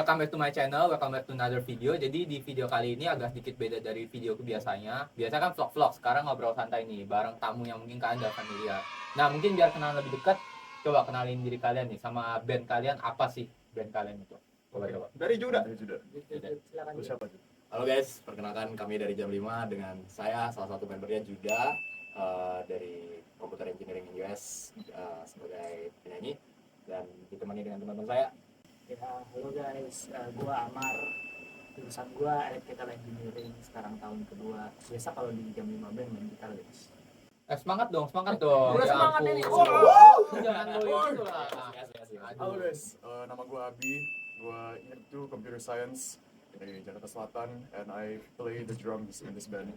welcome back to my channel, welcome back to another video. Jadi di video kali ini agak sedikit beda dari video biasanya. Biasanya kan vlog-vlog, sekarang ngobrol santai nih, bareng tamu yang mungkin kalian udah familiar. Nah mungkin biar kenal lebih dekat, coba kenalin diri kalian nih, sama band kalian, apa sih band kalian itu? Coba. Dari Juda. Silakan. Siapa tuh? Halo guys, perkenalkan kami dari Jam 5 dengan saya salah satu membernya Juda dari Computer Engineering US sebagai penyanyi dan ditemani dengan teman-teman saya. Ya, halo guys, gua Amar. Jurusan gua Electrical Engineering, sekarang tahun kedua. Biasa kalau di Jam 5 band main gitar guys. Semangat dong. Udah Ya semangat ampun. ini. Jangan loyo gitu lah. Halo guys, nama gue Abi. Gue into computer science dari Jakarta Selatan, and I play the drums in this band.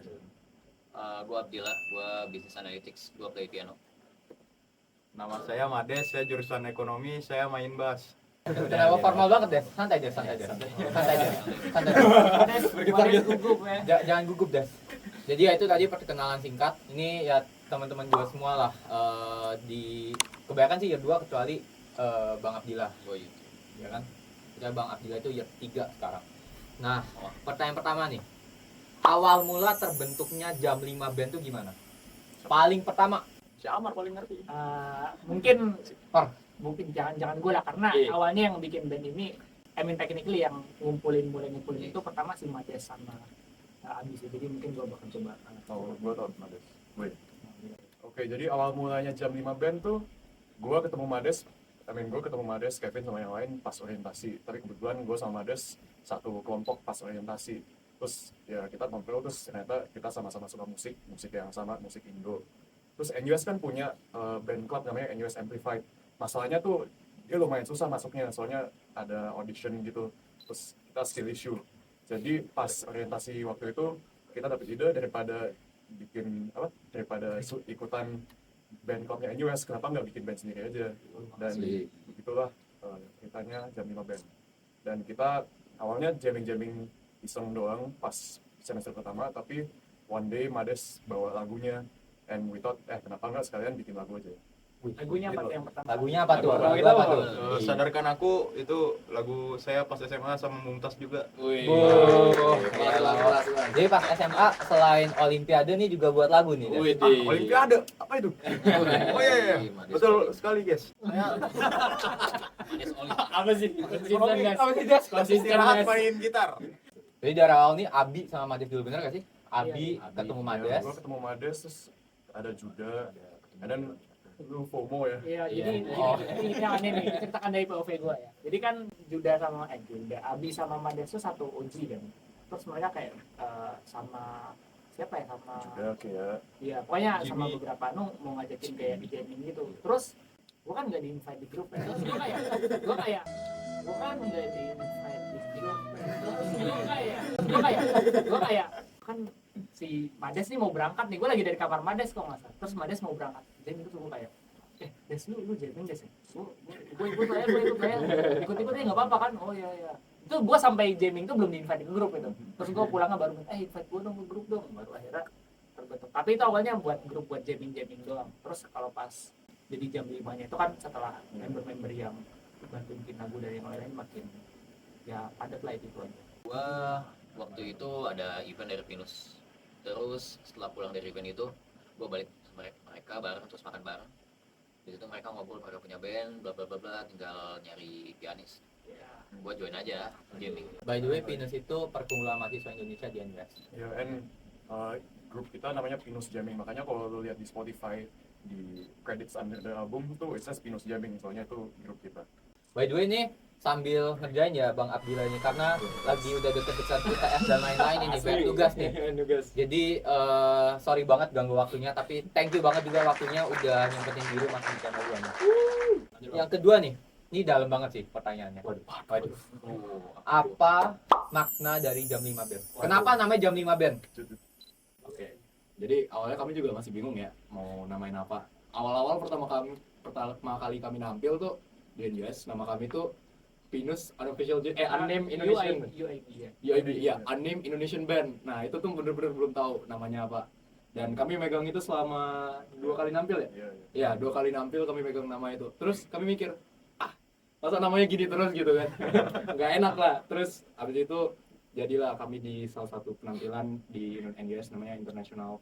Gue Abdillah, gue Business Analytics, gue play piano. Nama saya Mades, saya jurusan ekonomi, saya main bass. Kenapa formal banget Des? Santai Des. Bergitar gugup ya. Jangan gugup Des. Jadi ya itu tadi perkenalan singkat. Ini ya teman-teman juga semua lah. Di kebanyakan sih year 2 kecuali Bang Abdillah. Gue YouTube. Ya kan? Kita Bang Abdillah itu year 3 sekarang. Nah, pertanyaan pertama nih. Awal mula terbentuknya Jam 5 Band itu gimana? Paling pertama. Si Amar paling ngerti. Mungkin jangan gue lah, karena awalnya yang bikin band ini, technically yang mulai ngumpulin itu pertama si Mades sama Abi sih. Jadi mungkin gue bakal coba. Gue tau Mades. Oke, jadi awal mulanya Jam 5 band tuh, gue ketemu Mades, Kevin sama yang lain pas orientasi. Tapi kebetulan gue sama Mades satu kelompok pas orientasi. Terus ya kita ngobrol, terus ternyata kita sama-sama suka musik yang sama, musik Indo. Terus NUS kan punya band club namanya NUS Amplified. Masalahnya tuh dia lumayan susah masuknya, soalnya ada audition gitu. Terus kita skill issue. Jadi pas orientasi waktu itu kita dapet ide daripada ikutan band clubnya NUS, kenapa nggak bikin band sendiri aja. Dan begitulah ceritanya Jam 5 Band. Dan kita awalnya jamming iseng doang pas semester pertama, tapi one day Mades bawa lagunya, and we thought kenapa nggak sekalian bikin lagu aja. Lagunya apa tuh yang pertama? Lagunya apa tuh? Lagu Lagu apa tuh? Sadarkan Aku itu lagu saya pas SMA sama Mumtaz juga. Kelas. Jadi pas SMA selain Olimpiade nih juga buat lagu nih. Des? Olimpiade apa itu? Oh iya. Betul sekali guys. Apa sih? Istirahat main gitar. Jadi dari awal nih Abi sama Mades dulu, bener gak sih? Abi ketemu Mades. Gue ketemu Mades, terus ada Juda, dan lu FOMO ya. Iya, jadi ini yang aneh nih, ceritakan dari POV gue ya. Jadi kan Abi sama Mades itu satu OG kan. Terus mereka kayak sama siapa ya, sama Juda kayak iya, pokoknya Jimmy. sama beberapa mau ngajakin kayak di jamming gitu. Terus gue kan nggak di invite di grup ya. Terus gue kan nggak di invite di grup. Terus gue kayak kan si Mades nih mau berangkat nih, gue lagi dari kamar Mades kok nggak salah. Terus Mades mau berangkat, jadi itu gue kayak Des lu jamming Des ya? Gue ikut aja, ikut-ikut aja nggak apa-apa kan? Oh iya. Itu gue sampai jamming tuh belum di invite ke grup itu. Terus gue pulangnya baru invite gue dong ke grup dong, baru akhirnya terbentuk. Tapi itu awalnya buat grup buat jamming doang. Terus kalau pas jadi Jam 5-nya itu kan setelah member-member yang bantu bikin lagu dari yang lain makin ya padat lah itu aja. Gue waktu itu ada event dari Pinus. Terus setelah pulang dari event itu, gue balik sama mereka bareng, terus makan bareng. Di situ mereka ngobrol, mereka punya band, bla bla bla, tinggal nyari pianis. Gue join aja jamming. By the way, Pinus itu perkumpulan mahasiswa Indonesia di NUS. ya, and grup kita namanya Pinus Jamming. Makanya kalau lu lihat di Spotify di credits under the album tuh it says Pinus Jamming, soalnya itu grup kita. By the way nih, sambil ngerjain ya Bang Abdillah ini, karena lagi udah deket-deket UTS dan lain-lain ini, banyak tugas nih. Jadi sorry banget ganggu waktunya, tapi thank you banget juga waktunya udah nyempetin diri masuk di channel gue nih. Yang kedua nih, ini dalam banget sih pertanyaannya. Waduh. Apa makna dari Jam 5 Band? Kenapa namanya Jam 5 Band? Oke. Jadi awalnya kami juga masih bingung ya mau namain apa. Awal-awal pertama kali kami nampil tuh di NUS, nama kami tuh Pinus Unofficial Unnamed Indonesian UIB, ya, Unnamed Indonesian Band. Nah itu tuh bener-bener belum tahu namanya apa. Dan kami megang itu selama 2 kali nampil ya? Iya. Ya 2 kali nampil kami megang nama itu. Terus kami mikir, masa namanya gini terus gitu kan. Nggak enak lah. Terus abis itu jadilah kami di salah satu penampilan di NGS namanya International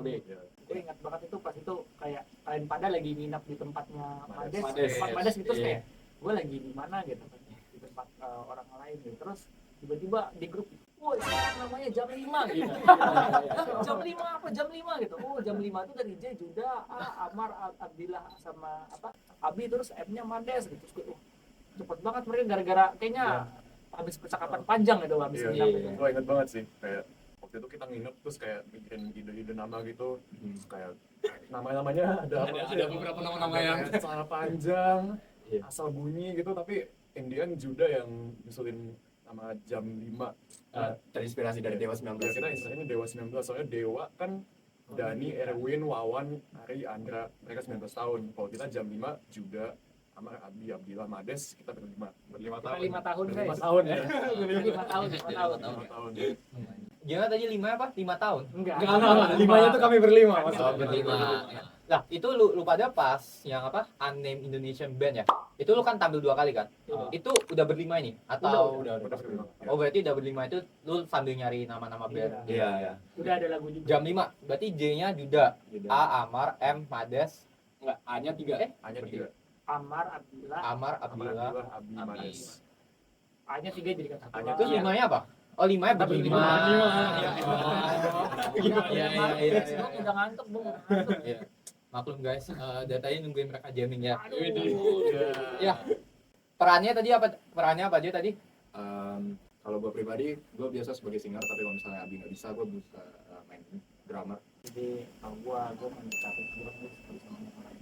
Day. Gue ingat banget itu pas itu kayak kalian pada lagi nginap di tempatnya Mades. tempat Mades gitu, terus Iya. kayak gue lagi di mana gitu kan, di tempat orang lain gitu, terus tiba-tiba di grup, woi sekarang namanya jam 5 gitu. Jam 5 apa jam 5 gitu. Oh jam 5 itu dari J, Juda, Amar, Abdillah sama apa Abi, terus M-nya Mades gitu. Terus gue, cepet banget mereka gara-gara kayaknya habis percakapan panjang gitu habis Iya, nginap iya. itu. gue inget banget sih kayak waktu itu kita nginep terus kayak mikirin ide-ide nama gitu. Terus kayak nama-namanya ada apa aja Ada ya? beberapa nama-nama Ada yang kayak cara panjang, Iya. asal bunyi gitu, tapi Indian Juda yang nyusulin nama jam 5. terinspirasi dari Dewa 19. Ya, kita istilahnya Dewa 19, soalnya Dewa kan Dani, Erwin, Wawan, Ari, Andra, mereka 19 tahun. Kalau kita jam 5, Juda, Amar, Abi, Abdillah, Mades, kita berlima. Berlima Kita 5 tahun Berlima guys. tahun ya. 5 tahun, 5 tahun. 5 tahun. Gimana tadi 5 apa? 5 tahun? Enggak. Limanya tuh kami berlima. Oh, berlima. Lah, itu lu pada pas yang apa? Unnamed Indonesian Band ya. Itu lu kan tampil 2 kali kan? Itu udah berlima ini atau Udah berlima. Oh, berarti udah berlima itu lu sambil nyari nama-nama band. Iya, iya. Udah ada lagu juga. Jam 5. Berarti J-nya Juda, A Amar, M Mades, Enggak, A-nya 3. Hanya 3. Amar, Abdillah, Amar, Amar, Abdillah. Abdillah, Abi, Mades. A-nya 3 jadi kan satu. A-nya Terus Iya. limanya apa? Oh, limanya berlima. Berlima. Iya, iya, iya. Udah ngantuk, Bung. Udah ngantuk. Iya. Maklum guys, dari tadi nungguin mereka jamming ya. Aduh. Ya. Perannya tadi apa? Perannya apa aja tadi? Kalau gue pribadi, gue biasa sebagai singer, tapi kalau misalnya Abi nggak bisa, gue bisa main drummer. Jadi kalau gua mendekati gua bisa sama yang lain.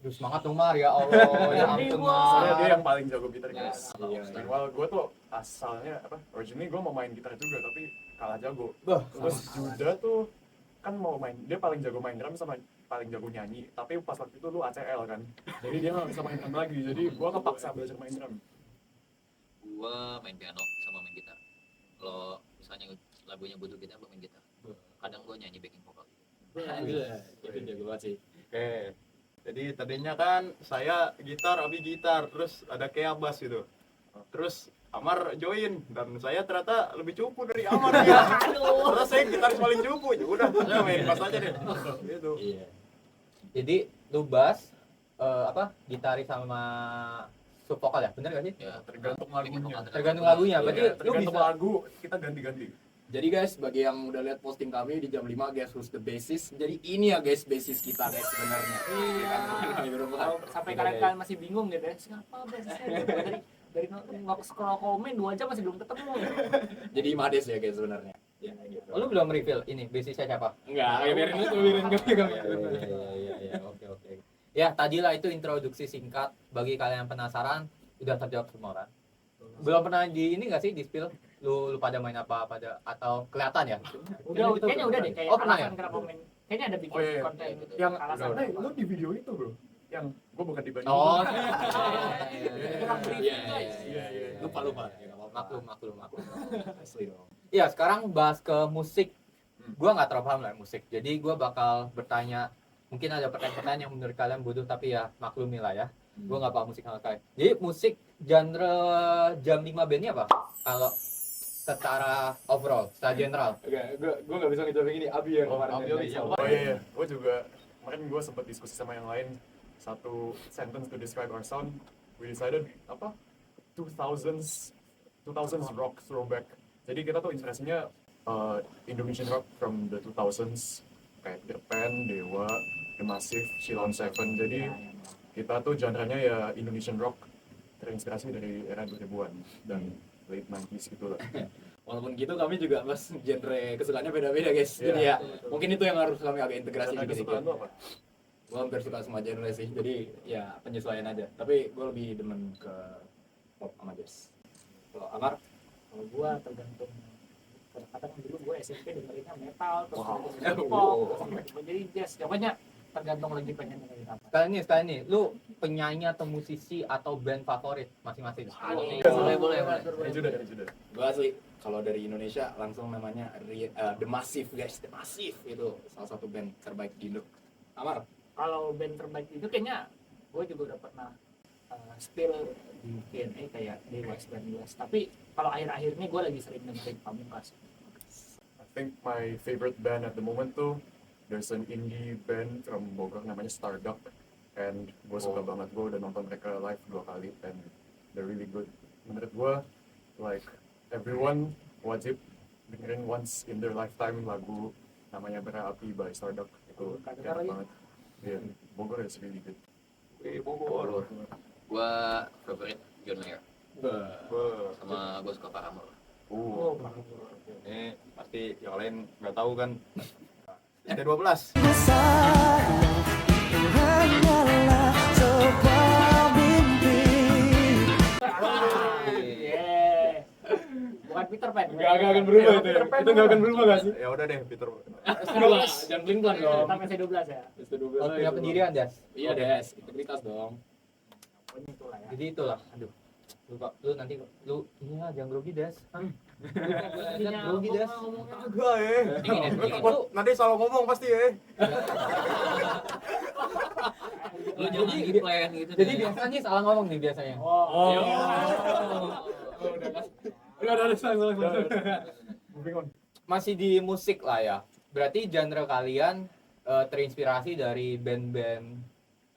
Duh, semangat dong Mar, ya Allah. Ya ampun Soalnya dia Mar. yang paling jago gitar, guys. Iya, Dan while gue tuh asalnya originally gue mau main gitar juga, tapi kalah jago. Bah, Terus Juda tuh kan mau main, dia paling jago main drum sama paling jago nyanyi, tapi pas waktu itu lu ACL kan, jadi dia nggak bisa main drum lagi, jadi gua kepaksa belajar main drum. Gua main piano sama main gitar. Kalau misalnya lagunya butuh gitar, gua main gitar. Kadang gua nyanyi backing vokal. Itu jago banget sih. Oke, jadi tadinya kan saya gitar, Abi gitar, terus ada Kea bass gitu. Terus Amar join dan saya ternyata lebih cupu dari Amar ya. Terus saya gitaris paling cupu, ya udah saya main bass aja deh. Gitu. Iya. jadi lu bass gitaris sama sub vokal ya? Bener gak sih? Ya, Tergantung backing lagunya. vokal Tergantung lagunya. Berarti Iya, lu tergantung bisa lagu kita ganti-ganti. Jadi guys, bagi yang udah lihat posting kami di jam 5, guys, who's the bassist. Jadi ini ya guys, bassist kita guys sebenarnya. Kalau sampai kalian masih bingung gitu ya, siapa bassnya? Dari scroll komen 2 jam masih belum ketemu. Jadi Mades ya guys sebenarnya. Ya, gitu. Oh, lu belum reveal ini bassisnya siapa? Enggak, biarin itu, biarin kami. Iya, oke. Ya, tadilah itu introduksi singkat bagi kalian yang penasaran, udah terjawab semua kan? Belum pernah di ini nggak sih di spill? Lu pada main apa pada atau kelihatan ya? Kayaknya udah deh, kayak Oh, pernah alasan ya? kenapa main. Kayaknya ada bikin Oh, iya, konten gitu. Yang alasan. lu di video itu bro, yang gua bukan di banding. Oh, Kurang briefing, Iya, guys. Iya. Lupa. maklum. Asli dong. Iya, sekarang bahas ke musik. Gua nggak terlalu paham lah musik. Jadi gua bakal bertanya, mungkin ada pertanyaan-pertanyaan yang menurut kalian bodoh tapi ya maklumi lah ya. Gua nggak paham musik sama kalian. Jadi musik genre jam 5 bandnya apa? Kalau secara overall, secara general. Gue nggak bisa ngejawab ini. Abi yang kemarin. Abi nanya. bisa. Oh iya, gua juga kemarin gua sempat diskusi sama yang lain, satu sentence to describe our sound. We decided 2000s rock throwback. Jadi kita tuh inspirasinya Indonesian rock from the 2000s, kayak Peter Pan, Dewa, The Massive, Sheila on Seven. Jadi kita tuh genre-nya ya Indonesian rock, terinspirasi dari era 2000-an dan late 90s gitu lah. Walaupun gitu kami juga mas genre kesukaannya beda-beda guys. Iya. Jadi ya mungkin itu yang harus kami agak integrasi Genre dikit-dikit. kesukaan lu apa? Gue hampir suka semua genre sih. Jadi ya penyesuaian aja. Tapi gue lebih demen ke pop sama jazz. Kalau Amar, Kalau gua tergantung, kadang-kadang dulu gua SMP dengerinnya metal, terus Wow. dengerin pop, terus jadi jazz. Pokoknya tergantung lagi pengen dengerin apa. Sekali nih, lu penyanyi atau musisi atau band favorit masing-masing? Boleh. Dari Juda. gue asli kalau dari Indonesia langsung namanya The Massive guys. The Massive itu salah satu band terbaik di Indo. Amar, Kalau band terbaik itu kayaknya gua juga udah pernah spill di Q&A kayak Dewas dan Dewas. Tapi kalau akhir-akhir ini gue lagi sering dengerin Pamungkas. I think my favorite band at the moment tuh there's an indie band from Bogor namanya Starduck, and gue suka banget. Gue udah nonton mereka live 2 kali and they're really good. Menurut gue like everyone wajib dengerin once in their lifetime lagu namanya Bara Api by Starduck. Itu enak banget. Yeah, Bogor is really good. Bogor. Gua favorit John Mayer sama gua suka Paramore. Oh, Ini pasti yang lain nggak tahu kan. ST12. yeah. Bukan Peter Pan. Nggak akan berubah itu ya. Itu nggak akan berubah nggak sih? Ya udah deh, Peter. Jangan pelin-pelan dong. Sampai C12 ya. ST12 Kalau punya pendirian, Das. Iya Des, integritas dong. Pokoknya itulah ya. Jadi itulah, aduh. Lu nanti iya jangan grogi, Das. Jangan grogi, Das. Agak Dingin ya, dingin. Nanti salah ngomong pasti ya. Lu jangan Jadi- plan gitu. Jadi deh. biasanya salah ngomong nih biasanya. Oh. Udah langsung. Moving on. Masih di musik lah ya. Berarti genre kalian terinspirasi dari band-band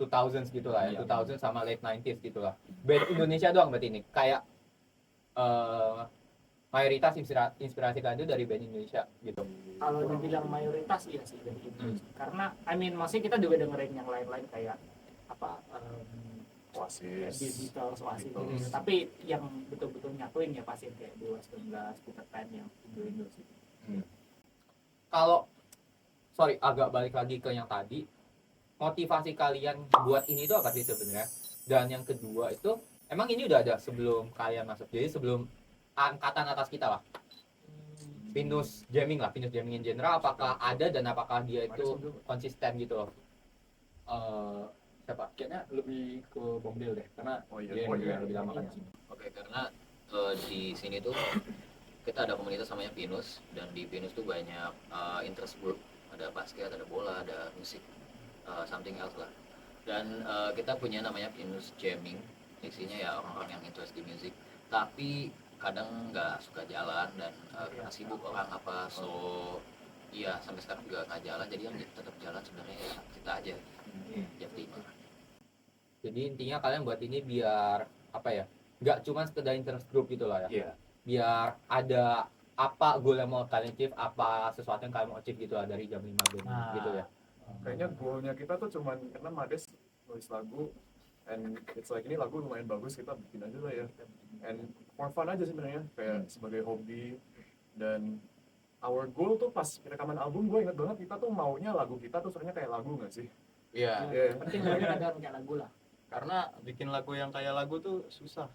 2000s gitu lah ya. Iya. 2000 sama late 90s gitu lah. Band Indonesia doang berarti ini. Kayak mayoritas inspirasi kalian itu dari band Indonesia gitu. Kalau dibilang mayoritas iya sih dari itu. Karena maksudnya kita juga dengerin yang lain-lain kayak apa Oasis. Beatles, Oasis Beatles. gitu. Tapi yang betul-betul nyatuin ya pasti kayak Dewas 19, Peter Pan yang Indo sih. Kalau agak balik lagi ke yang tadi, motivasi kalian buat ini itu apa sih sebenarnya? Dan yang kedua itu emang ini udah ada sebelum kalian masuk. Jadi sebelum angkatan atas kita lah. Pinus jamming in general apakah ada dan apakah dia itu konsisten gitu loh? Siapa? Kayaknya lebih ke Bang Del deh, karena Oh iya, dia oh iya. yang lebih lama kan di sini. Oke, karena di sini tuh kita ada komunitas namanya Pinus, dan di Pinus tuh banyak interest group, ada basket, ada bola, ada musik, something else lah. Dan kita punya namanya Pinus Jamming, isinya ya orang-orang yang interest di musik, tapi kadang nggak suka jalan dan karena sibuk orang apa, so iya sampai sekarang juga nggak jalan, jadi yang tetap jalan sebenarnya ya kita aja, Jam 5. Jadi intinya kalian buat ini biar apa ya? Nggak cuma sekedar interest group gitu lah ya. Iya. Biar ada apa goal yang mau kalian achieve, apa sesuatu yang kalian mau achieve gitu lah dari jam 5 band gitu ya. Kayaknya goalnya kita tuh cuman karena Mades nulis lagu and it's like ini lagu lumayan bagus, kita bikin aja lah ya, and for fun aja sebenarnya kayak sebagai hobi. Dan our goal tuh pas rekaman album gue inget banget kita tuh maunya lagu kita tuh sebenarnya kayak lagu nggak sih? Iya. Iya. Penting banget ada kayak lagu lah. Karena bikin lagu yang kayak lagu tuh susah.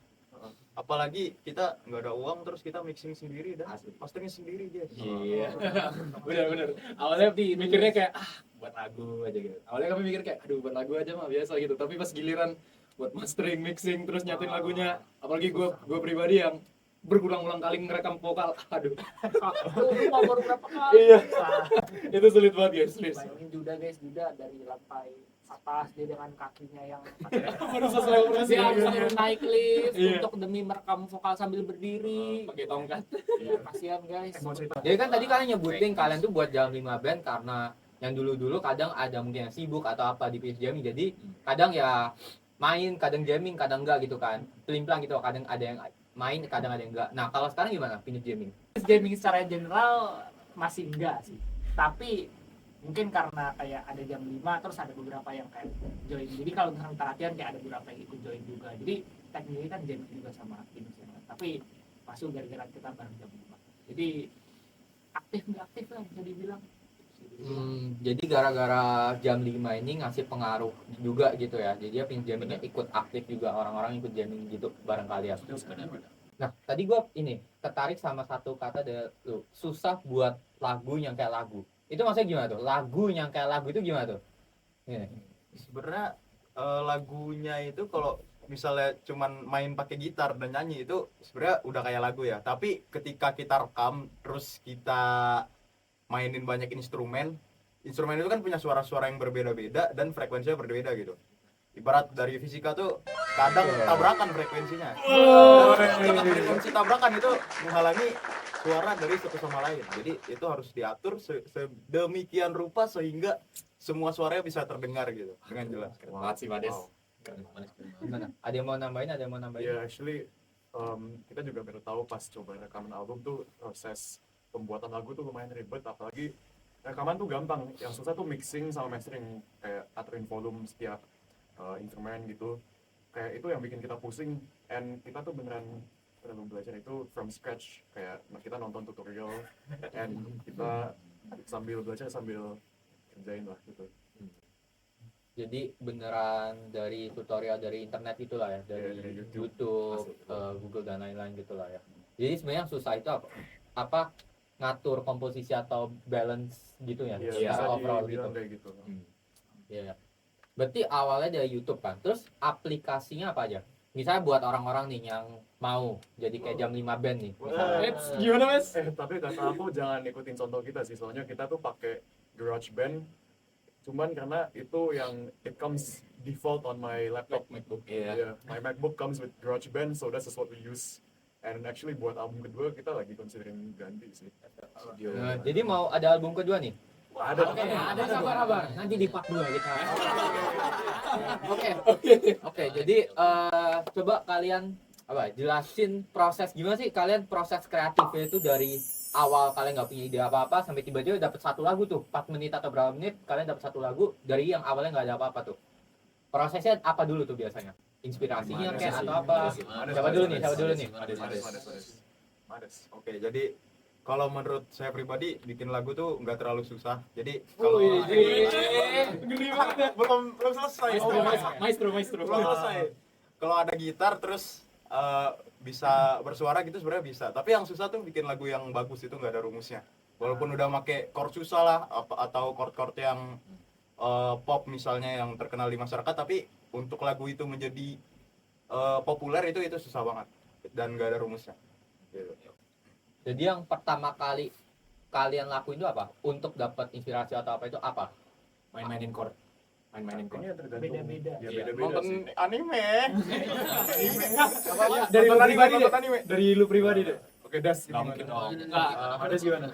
Apalagi kita nggak ada uang terus kita mixing sendiri dan mastering sendiri guys. Iya. Benar. Awalnya mikirnya kayak buat lagu aja gitu. Awalnya kami mikir kayak aduh buat lagu aja mah biasa gitu. Tapi pas giliran buat mastering, mixing, terus nyatuin lagunya, apalagi gue pribadi yang berulang-ulang kali ngerekam vokal, aduh. Lu baru berapa kali? Iya. Itu sulit banget guys, serius. Bayangin Juda dari lantai atas dia dengan kakinya yang Baru sesuai operasi. dia harus naik lift Iya. untuk demi merekam vokal sambil berdiri. Pakai tongkat. Kasihan guys. Jadi kan tadi kalian nyebutin kalian tuh buat jam 5 band karena yang dulu-dulu kadang ada mungkin yang sibuk atau apa di Pinus Jamming. Jadi kadang ya main, kadang jamming, kadang enggak gitu kan. Pelin-pelan gitu, kadang ada yang main, kadang ada yang enggak. Nah, kalau sekarang gimana Pinus Jamming? Gaming secara general masih enggak sih. Tapi mungkin karena kayak ada jam 5 terus ada beberapa yang kayak join. Jadi kalau misalnya kita latihan kayak ada beberapa yang ikut join juga. Jadi tekniknya kan jamming juga sama Pinus ya. Tapi masuk gara-gara kita bareng jam 5. Jadi aktif nggak aktif lah bisa dibilang. Jadi gara-gara jam 5 ini ngasih pengaruh juga gitu ya. Jadi ya Pinus Jammingnya ikut aktif juga, orang-orang ikut jamming gitu bareng kalian. Benar-benar. Nah, tadi gua ini tertarik sama satu kata dari lu, susah buat lagu yang kayak lagu. Itu maksudnya gimana tuh? Lagu yang kayak lagu itu gimana tuh? Ini. Sebenarnya lagunya itu kalau misalnya cuman main pakai gitar dan nyanyi itu sebenarnya udah kayak lagu ya. Tapi ketika kita rekam terus kita mainin banyak instrumen itu kan punya suara-suara yang berbeda-beda dan frekuensinya berbeda gitu. ibarat dari fisika tuh kadang tabrakan frekuensinya. Frekuensi tabrakan itu menghalangi suara dari satu sama lain. Jadi itu harus diatur sedemikian rupa sehingga semua suaranya bisa terdengar gitu dengan jelas. Keren banget sih Mades. Gimana? Ada yang mau nambahin? Ada yang mau nambahin? Ya actually kita juga baru tahu pas coba rekaman album tuh proses pembuatan lagu tuh lumayan ribet, apalagi rekaman tuh gampang, yang susah tuh mixing sama mastering, kayak aturin volume setiap instrumen gitu, kayak itu yang bikin kita pusing, and kita tuh beneran perlu belajar itu from scratch, kayak kita nonton tutorial and kita sambil belajar sambil kerjain lah gitu. Jadi beneran dari tutorial dari internet itulah ya, dari Dari YouTube, Google dan lain-lain gitulah ya. Jadi sebenarnya yang susah itu apa ngatur komposisi atau balance gitu ya, Iya, secara bisa overall gitu. dibilang kayak gitu. Iya. Berarti awalnya dari YouTube kan, terus aplikasinya apa aja? Misalnya buat orang-orang nih yang mau jadi kayak jam 5 band nih. Misalnya. Gimana Mas? Tapi kata aku jangan ikutin contoh kita sih, soalnya kita tuh pakai GarageBand, cuman karena itu yang it comes default on my laptop. MacBook. Yeah, my MacBook comes with GarageBand, so that's just what we use. And actually buat album kedua kita lagi considering ganti sih. Nah, jadi mau ada album kedua nih. Ada. Oke, ada sabar abang. Nanti di part 2 kita. Oke, jadi coba kalian jelasin proses gimana sih kalian proses kreatifnya itu dari awal kalian nggak punya ide apa-apa sampai tiba-tiba dapat satu lagu tuh 4 menit atau berapa menit kalian dapat satu lagu dari yang awalnya nggak ada apa-apa tuh. Prosesnya apa dulu tuh biasanya? Inspirasinya kayak atau apa? Siapa dulu nih? Mades. Oke, jadi kalau menurut saya pribadi bikin lagu tuh nggak terlalu susah. Jadi kalau Gede banget. belum selesai. Maestro. Belum selesai. Kalau ada gitar terus bisa bersuara gitu sebenarnya bisa. Tapi yang susah tuh bikin lagu yang bagus itu nggak ada rumusnya. Walaupun udah make chord susah lah atau chord-chord yang pop misalnya yang terkenal di masyarakat, tapi untuk lagu itu menjadi populer itu susah banget dan nggak ada rumusnya. Gitu. Jadi yang pertama kali kalian lakuin itu apa? Untuk dapat inspirasi atau apa itu apa? Main-mainin chord. Ini tergantung. Beda-beda. Ya, Iya, beda-beda Nonton sih. anime. Dari lu Nonton pribadi deh. nonton anime. Dari lu pribadi deh. Oke, Das. Nggak mungkin dong. Enggak. Mades gimana?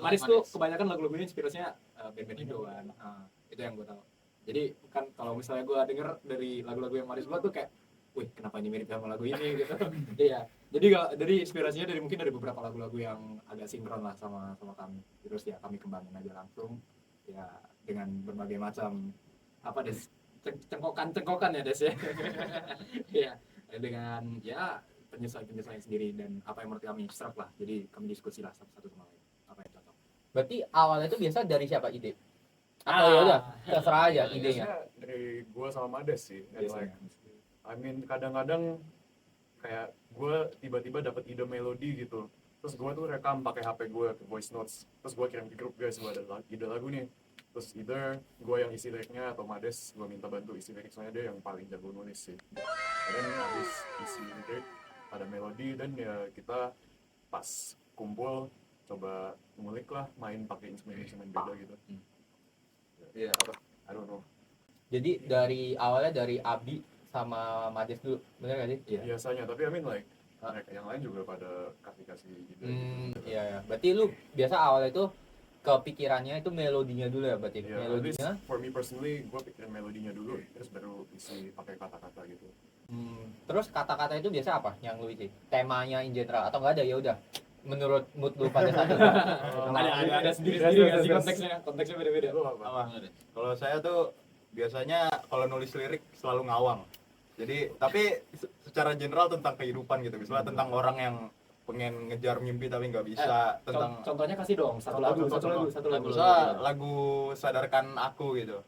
Mades tuh kebanyakan lagu-lagunya inspirasinya band-band Indo kan. Itu yang gue tahu. Jadi kan kalau misalnya gue denger dari lagu-lagu yang Mades buat tuh kayak, wih kenapa ini mirip sama lagu ini gitu. Iya. Jadi inspirasinya mungkin dari beberapa lagu-lagu yang agak sinkron lah sama kami. Terus ya kami kembangin aja langsung ya dengan berbagai macam cengkokan ya Des ya. Iya. Dengan ya penyesuaian sendiri dan apa yang menurut kami serap lah. Jadi kami diskusi lah satu sama lain apa yang cocok. Berarti awalnya itu biasa dari siapa ide? Atau ya udah terserah aja idenya. Biasanya dari gua sama Mades sih. And Biasanya. I mean kadang-kadang kayak gue tiba-tiba dapat ide melodi gitu, terus gue tuh rekam pakai HP gue ke voice notes, terus gue kirim ke grup, guys gue ada ide lagu nih, terus either gue yang isi liriknya atau Mades gue minta bantu isi lirik, soalnya dia yang paling jago nulis sih. Dan habis isi lirik ada melodi dan ya kita pas kumpul coba ngulik lah, main pakai instrumen beda gitu. Iya, apa? I don't know. Jadi dari awalnya dari Abi sama Mades dulu, bener gak sih? Iya. Biasanya, tapi I mean like yang lain juga pada kasih ide. Iya ya. Berarti lu biasa awalnya itu kepikirannya itu melodinya dulu ya berarti. Ya, at least Melodinya. for me personally, gue pikirin melodinya dulu, terus baru isi pakai kata-kata gitu. Terus kata-kata itu biasa apa yang lu isi? Temanya in general atau enggak ada ya udah menurut mood lu pada saat itu? Ada sendiri-sendiri nggak sih konteksnya beda-beda. Lu apa? Kalau saya tuh biasanya kalau nulis lirik selalu ngawang. Jadi tapi secara general tentang kehidupan gitu, misalnya tentang orang yang pengen ngejar mimpi tapi nggak bisa, tentang Contohnya kasih dong satu lagu. misalnya lagu Sadarkan Aku gitu.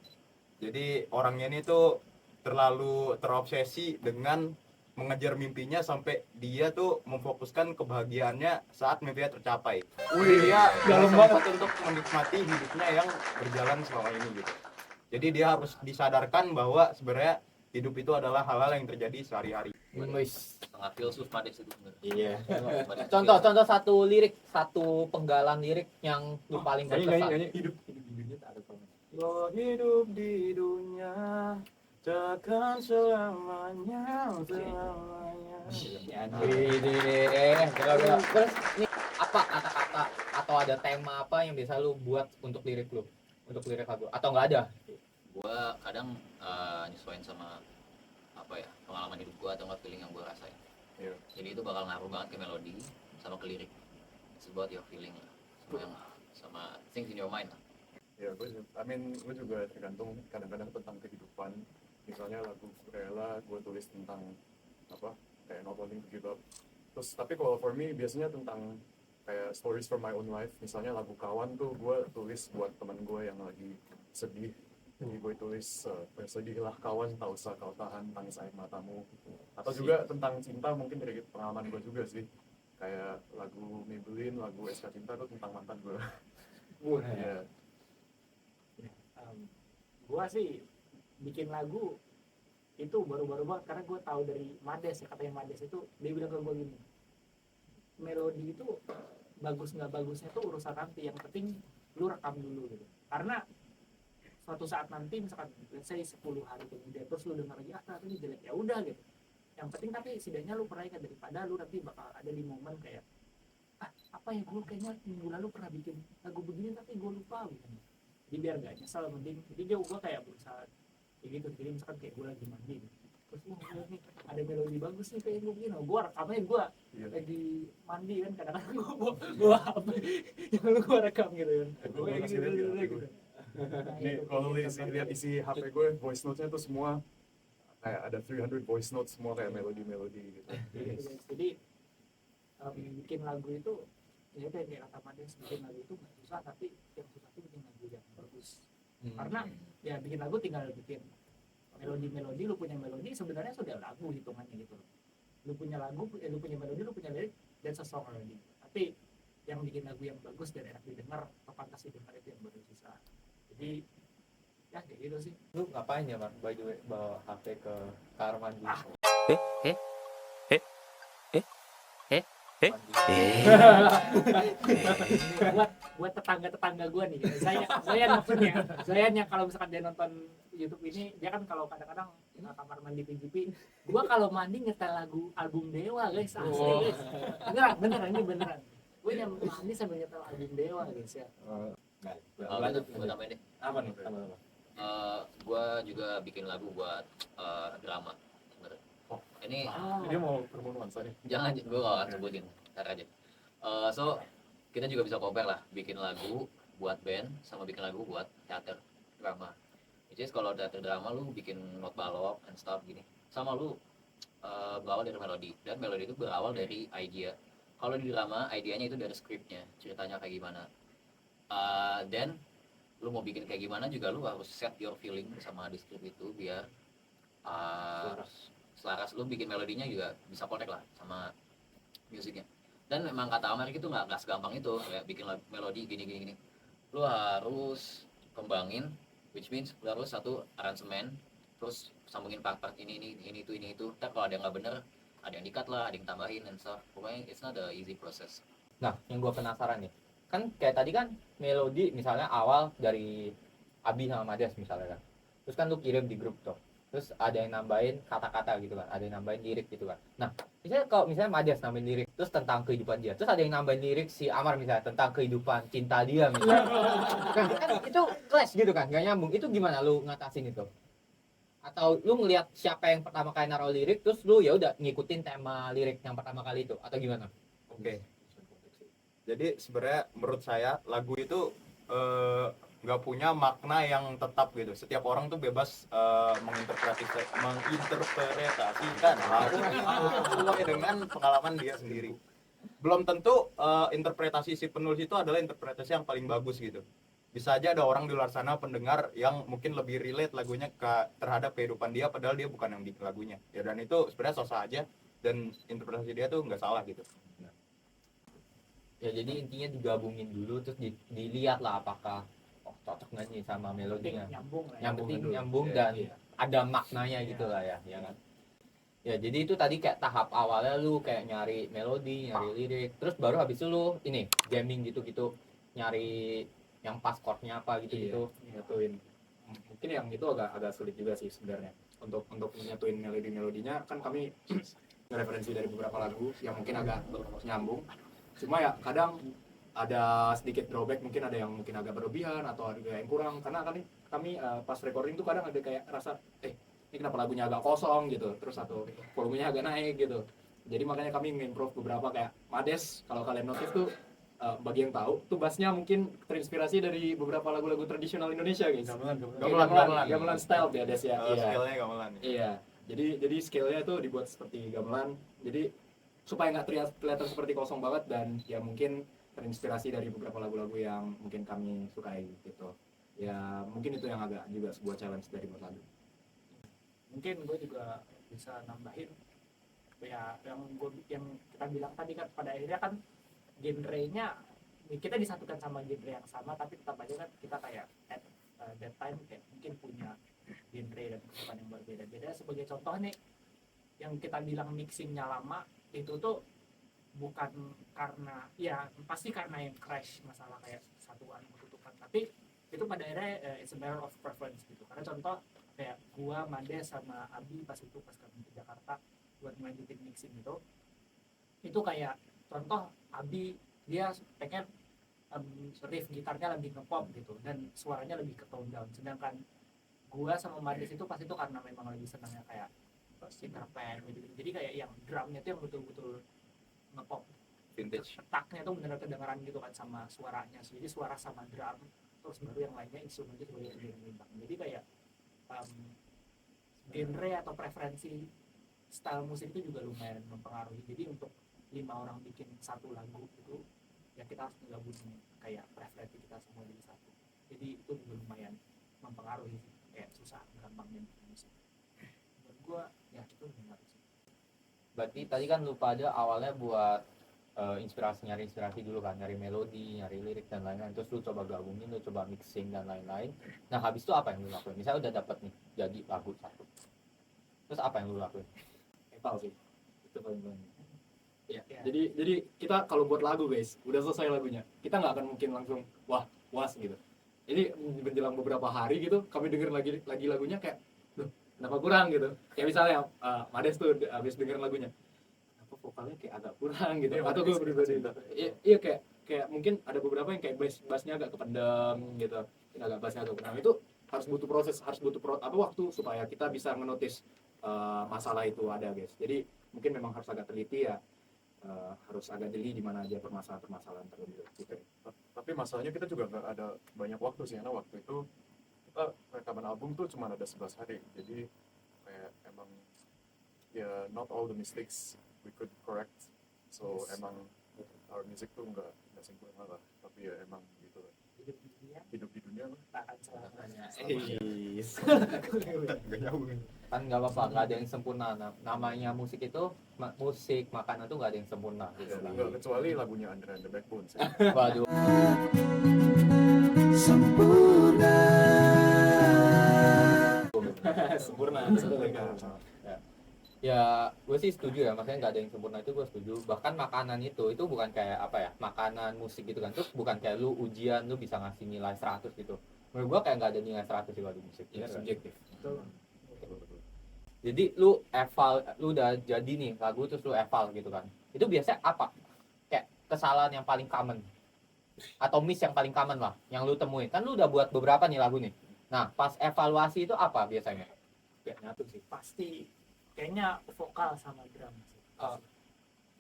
Jadi orangnya ini tuh terlalu terobsesi dengan mengejar mimpinya sampai dia tuh memfokuskan kebahagiaannya saat mimpinya tercapai. Dia dalam banget untuk menikmati hidupnya yang berjalan selama ini gitu. Jadi dia harus disadarkan bahwa sebenarnya hidup itu adalah hal-hal yang terjadi sehari-hari. Wis. Setengah filsuf Mades itu bener. Iya. Contoh satu lirik, satu penggalan lirik yang lu paling berkesan. Hidup di dunia tak ada sama. Lo hidup di dunia takkan selamanya. Ya, gila. Terus ini apa kata-kata atau ada tema apa yang bisa lu buat untuk lirik lu? Untuk lirik lagu atau nggak ada? Gua kadang nyesuaiin sama apa ya, pengalaman hidup gua atau nggak feeling yang gua rasain. Iya. Jadi itu bakal ngaruh banget ke melodi sama ke lirik. It's about your feeling lah, sama things in your mind lah. Ya, gue juga tergantung kadang-kadang tentang kehidupan. Misalnya lagu Rela, gue tulis tentang apa, kayak not wanting to give up. Terus, tapi kalau for me biasanya tentang kayak stories from my own life. Misalnya lagu Kawan tuh gue tulis buat teman gue yang lagi sedih. Jadi gue tulis, bersedihlah kawan, tak usah kau tahan tangis air matamu. Atau juga tentang cinta, mungkin dari pengalaman gue juga sih. Kayak lagu Maybelline, lagu SK Cinta tuh tentang mantan gue. Iya. Gua sih bikin lagu itu baru-baru banget karena gue tahu dari Mades ya, katanya Mades itu dia bilang ke gue gini, melodi itu bagus nggak bagusnya itu urusan nanti, yang penting lu rekam dulu gitu. Karena suatu saat nanti misalkan let's say 10 hari kemudian terus lu dengar lagi ternyata ini jelek, ya udah gitu. Yang penting tapi setidaknya lu pernah ingat, daripada lu nanti bakal ada di momen kayak apa ya, gue kayaknya minggu lalu pernah bikin lagu begini tapi gue lupa gitu. Jadi biar gak nyesel, mending jadi gue kayak berusaha kayak gitu. Jadi misalkan kayak gue lagi mandi gitu, terus nih ada melodi bagus nih kayak gue begini, gue rekamnya gue lagi mandi kan, kadang-kadang gue bawa HP yang lu gue rekam gitu kan. Gue kasih lihat ya HP gue. Nih kalau lu lihat isi HP gue, voice notes-nya tuh semua kayak ada 300 voice notes, semua kayak melodi-melodi gitu. Jadi bikin lagu itu ya kayak kata Mades, bikin lagu itu nggak susah, tapi yang susah itu bikin lagu yang bagus. Karena ya bikin lagu tinggal bikin melodi, lu punya melodi sebenarnya sudah lagu hitungannya gitu. Lu punya lagu, lu punya melodi, lu punya lirik, dan song already. Tapi yang bikin lagu yang bagus dan enak didengar, pantas didengar, itu yang baru susah. Jadi ya kayak gitu sih. Lu ngapain ya, Mar? By the way, bawa HP ke kamar mandi? buat tetangga gue nih, Zoyan maksudnya. Zoyan yang kalau misalkan dia nonton YouTube ini, dia kan kalau kadang-kadang kamar mandi PGP, gue kalau mandi nyetel lagu album Dewa guys, asli guys. Beneran. Gue yang mandi sambil nyetel album Dewa guys ya. Gue tambahin deh. Apa nih? Gue juga bikin lagu buat drama sebenarnya. Ini Dia mau bernuansa nih. jangan, gue gak akan sebutin, ntar aja. So kita juga bisa compare lah, bikin lagu buat band sama bikin lagu buat teater drama. Which is kalau teater drama lu bikin not balok and stuff gini, sama lu berawal dari melodi, dan melodi itu berawal dari idea. Kalau di drama idenya itu dari skripnya, ceritanya kayak gimana. Dan lu mau bikin kayak gimana juga lu harus set your feeling sama di skrip itu biar selaras. Lu bikin melodinya juga bisa connect lah sama musiknya. Dan memang kata Amar itu nggak segampang itu kayak bikin melodi gini. Lu harus kembangin, which means lu harus satu aransemen, terus sambungin part-part ini itu. Ntar kalau ada yang nggak bener, ada yang di-cut lah, ada yang tambahin dan stuff. Pokoknya it's not a easy process. Nah, yang gue penasaran nih, kan kayak tadi kan melodi misalnya awal dari Abi sama Mades misalnya kan, terus kan lu kirim di grup tuh, terus ada yang nambahin kata-kata gitu kan, ada yang nambahin lirik gitu kan. Nah, misalnya kalau misalnya Mades nambahin lirik terus tentang kehidupan dia, terus ada yang nambahin lirik si Amar misalnya tentang kehidupan cinta dia misalnya. Nah, kan itu clash gitu kan, nggak nyambung. Itu gimana lu ngatasin itu? Atau lu ngelihat siapa yang pertama kali naruh lirik, terus lu ya udah ngikutin tema lirik yang pertama kali itu, atau gimana? Oke. Jadi sebenarnya menurut saya lagu itu nggak punya makna yang tetap gitu. Setiap orang tuh bebas menginterpretasikan lagu sesuai dengan pengalaman dia sendiri. Belum tentu interpretasi si penulis itu adalah interpretasi yang paling bagus gitu. Bisa aja ada orang di luar sana pendengar yang mungkin lebih relate lagunya terhadap kehidupan dia, padahal dia bukan yang bikin lagunya. Ya, dan itu sebenarnya sah aja, dan interpretasi dia tuh nggak salah gitu. Ya jadi intinya digabungin dulu terus dilihat lah apakah cocok nggak nih sama melodinya. Nyambung lah. Yang penting dulu. nyambung Iya, dan iya. ada maknanya gitu lah ya kan. Ya jadi itu tadi kayak tahap awalnya lu kayak nyari melodi, nyari lirik, terus baru habis itu lu ini jamming gitu-gitu, nyari yang pas chordnya apa gitu-gitu. Nyatuin. Mungkin yang itu agak sulit juga sih sebenarnya. untuk menyatuin melodinya kan kami referensi dari beberapa lagu yang mungkin agak nyambung. Cuma ya kadang ada sedikit drawback, mungkin ada yang mungkin agak berlebihan atau ada yang kurang, karena kami pas recording tuh kadang ada kayak rasa ini kenapa lagunya agak kosong gitu, terus atau volumenya agak naik gitu. Jadi makanya kami improve beberapa kayak Mades, kalau kalian notice tuh bagi yang tahu tuh bassnya mungkin terinspirasi dari beberapa lagu-lagu tradisional Indonesia guys. Gamelan style dia Des ya. Iya. Skillnya gamelan. Iya. Jadi skillnya tuh dibuat seperti gamelan. Jadi supaya nggak kelihatan seperti kosong banget, dan ya mungkin terinspirasi dari beberapa lagu-lagu yang mungkin kami sukai gitu. Ya mungkin itu yang agak juga sebuah challenge dari buat lagu. Mungkin gue juga bisa nambahin ya yang kita bilang tadi kan, pada akhirnya kan genrenya kita disatukan sama genre yang sama, tapi tetap aja kan kita kayak at that time kayak mungkin punya genre dan kesukaan yang berbeda-beda. Sebagai contoh nih, yang kita bilang mixingnya lama itu tuh bukan karena ya pasti karena yang crash masalah kayak satuan ketutupan, tapi itu pada akhirnya it's a matter of preference gitu. Karena contoh kayak gua, Made sama Abi pas kami ke Jakarta buat ngelanjutin mixing itu kayak contoh Abi dia pengen riff gitarnya lebih ngepop gitu dan suaranya lebih ke tone down, sedangkan gua sama Mades itu pas itu karena memang lebih senangnya kayak Peter gitu. Jadi kayak yang drumnya itu yang betul-betul ngepop, Vintage. petaknya tuh beneran kedengeran gitu kan sama suaranya. Jadi suara sama drum, terus baru yang lainnya instrumen itu sebagai berimbang. Jadi kayak genre atau preferensi style musik itu juga lumayan mempengaruhi. Jadi untuk 5 orang bikin satu lagu itu ya kita harus menggabungin kayak preferensi kita semua jadi satu. Jadi itu juga lumayan mempengaruhi, kayak susah gampangnya bikin musik. Buat gua ya itu menarik sih. Berarti tadi kan lu pada awalnya buat nyari inspirasi dulu kan, nyari melodi, nyari lirik dan lain-lain, terus lu coba gabungin, lu coba mixing dan lain-lain. Nah habis itu apa yang lu lakuin? Misalnya udah dapet nih jadi lagu satu, terus apa yang lu lakuin? Eval sih itu paling penting. Ya. Jadi kita kalau buat lagu guys, udah selesai lagunya, kita nggak akan mungkin langsung wah puas gitu. Jadi menjelang beberapa hari gitu, kami denger lagi lagunya kayak, loh kenapa kurang gitu. Kayak misalnya Mades tuh habis denger lagunya, kenapa vokalnya kayak agak kurang gitu. Atau gue pribadi gitu. Iya kayak mungkin ada beberapa yang kayak bassnya agak kependam gitu, agak bassnya agak kurang. Itu harus butuh proses, waktu supaya kita bisa menotis masalah itu ada guys. Jadi mungkin memang harus agak teliti ya. Harus agak jeli di mana aja permasalahan tertentu gitu. Tapi masalahnya kita juga nggak ada banyak waktu sih, karena waktu itu kita rekaman album tuh cuma ada 11 hari. Jadi kayak emang ya not all the mistakes we could correct. So emang our music tuh nggak sempurna lah. Tapi ya emang gitu lah. Hidup di dunia lah. Tak akan selamanya. Nggak nyambung. Kan nggak apa-apa, nggak ada yang sempurna. Namanya musik itu musik, makanan tuh nggak ada yang sempurna gitu. Nggak, kecuali lagunya Under and the Backbone sih. Waduh. Sempurna. Ya gue sih setuju ya, maksudnya nggak ada yang sempurna itu gue setuju. Bahkan makanan itu bukan kayak apa ya, makanan musik gitu kan, terus bukan kayak lu ujian lu bisa ngasih nilai 100 gitu. Menurut gue kayak nggak ada nilai 100 sih kalau di musik. Ya subjektif. Jadi lu udah jadi nih lagu terus lu eval gitu kan, itu biasanya apa kayak kesalahan yang paling common atau miss yang paling common lah yang lu temuin? Kan lu udah buat beberapa nih lagu nih, nah pas evaluasi itu apa biasanya? Ya nyatu sih. Pasti kayaknya vokal sama drum sih.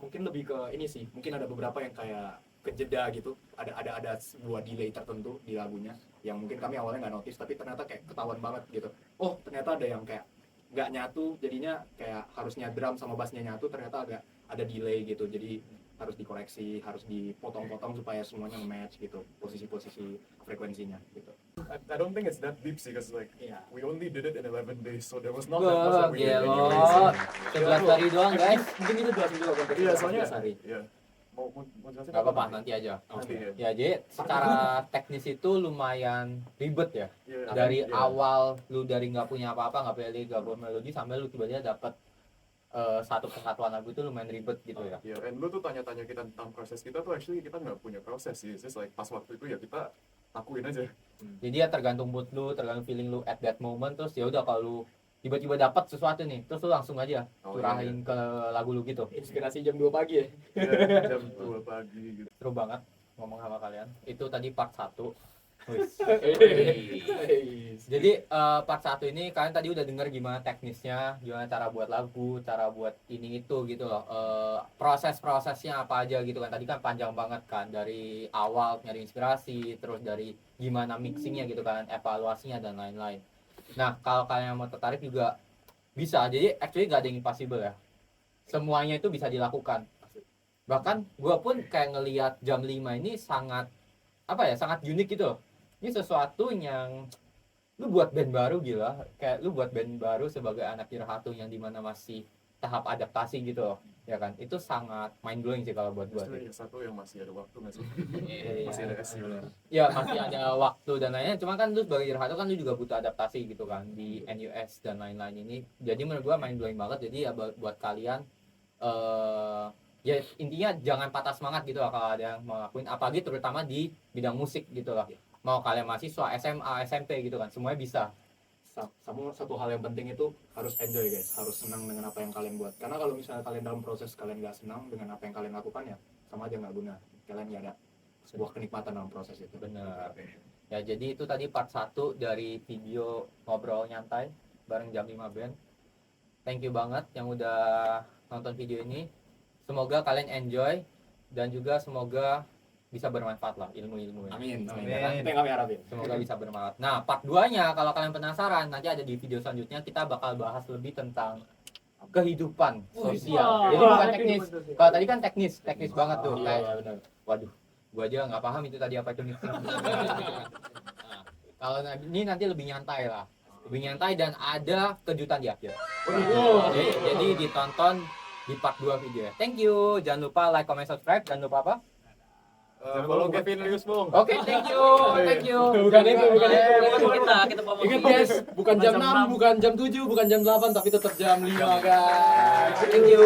Mungkin lebih ke ini sih, mungkin ada beberapa yang kayak kejeda gitu, ada sebuah delay tertentu di lagunya yang mungkin kami awalnya nggak notice, tapi ternyata kayak ketahuan banget gitu. Oh ternyata ada yang kayak nggak nyatu, jadinya kayak harusnya drum sama bassnya nyatu, ternyata agak ada delay gitu, jadi harus dikoreksi, harus dipotong-potong supaya semuanya match gitu, posisi-posisi frekuensinya gitu. I don't think it's that deep sih, because like Iya. we only did it in 11 days, so there was not that much Wah, that we did gelo. anyway. 11 hari doang guys. Mungkin itu jelasin dulu kan. Iya, soalnya hari. iya. Mau jelasin Nggak apa-apa, nanti aja. Nanti ya. Ya jadi secara teknis itu lumayan ribet ya. Iya, Dari iya. awal lu dari nggak punya apa-apa, nggak punya lirik, nggak punya melodi, sampai lu tiba-tiba dapet satu kesatuan lagu itu lumayan ribet gitu ya. Ya, and lu tuh tanya-tanya kita tentang proses kita tuh actually kita nggak punya proses sih. It's just like pas waktu itu ya kita lakuin aja. Jadi ya tergantung mood lu, tergantung feeling lu at that moment, terus ya udah kalau lu tiba-tiba dapat sesuatu nih, terus lu langsung aja Oh, curahin ke lagu lu gitu. Inspirasi jam 2 pagi ya. Iya, jam 2 pagi gitu. Seru banget ngomong sama kalian. Itu tadi part 1. Wis. Jadi part 1 ini kalian tadi udah denger gimana teknisnya, gimana cara buat lagu, cara buat ini itu gitu loh. Proses-prosesnya apa aja gitu kan. Tadi kan panjang banget kan, dari awal nyari inspirasi, terus dari gimana mixingnya gitu kan, evaluasinya dan lain-lain. Nah, kalau kalian mau tertarik juga bisa. Jadi actually gak ada yang impossible ya. Semuanya itu bisa dilakukan. Bahkan gue pun kayak ngelihat jam 5 ini sangat sangat unik gitu loh. Ini sesuatu yang lu buat band baru gila, kayak lu buat band baru sebagai anak Irhatu yang dimana masih tahap adaptasi gitu loh, ya kan? Itu sangat mind blowing sih kalau buat gue. Justru yang satu yang masih ada waktu nggak sih? Iya. Masih ada SC. Ya masih ada waktu dan lainnya, cuma kan lu sebagai Irhatu kan lu juga butuh adaptasi gitu kan di NUS dan lain-lain ini. Jadi menurut gue mind blowing banget. Jadi ya buat kalian ya intinya jangan patah semangat gitu lah kalau ada yang mau ngelakuin, apalagi terutama di bidang musik gitu lah. Mau kalian mahasiswa, SMA, SMP gitu kan, semuanya bisa. Sama satu hal yang penting itu harus enjoy guys, harus senang dengan apa yang kalian buat. Karena kalau misalnya kalian dalam proses kalian nggak senang dengan apa yang kalian lakukan ya sama aja nggak guna. Kalian nggak ada sebuah kenikmatan dalam proses itu. Bener. Ya jadi itu tadi part 1 dari video ngobrol nyantai bareng Jam 5 Band. Thank you banget yang udah nonton video ini. Semoga kalian enjoy dan juga semoga bisa bermanfaat lah ilmu-ilmu. Amin. Amin. Itu yang kami harapin. Semoga bisa bermanfaat. Nah, part 2-nya kalau kalian penasaran, nanti ada di video selanjutnya kita bakal bahas lebih tentang kehidupan sosial. Wah, Jadi bukan kehidupan teknis. sosial. Kalau tadi kan teknis banget tuh. Iya, Kayak, iya benar. waduh, gua aja nggak paham itu tadi apa itu mixing. Nah, kalau ini nanti lebih nyantai lah. Lebih nyantai dan ada kejutan di akhir. Jadi ditonton di part 2 video. Thank you. Jangan lupa like, comment, subscribe. Jangan lupa apa? Follow Kevin Lius Bung. Oke, thank you. Thank you. Bukan itu, bukan itu. Kita promosi. Ingat guys, bukan jam 6, bukan jam 7, bukan jam 8, tapi tetap jam 5 guys. Thank you.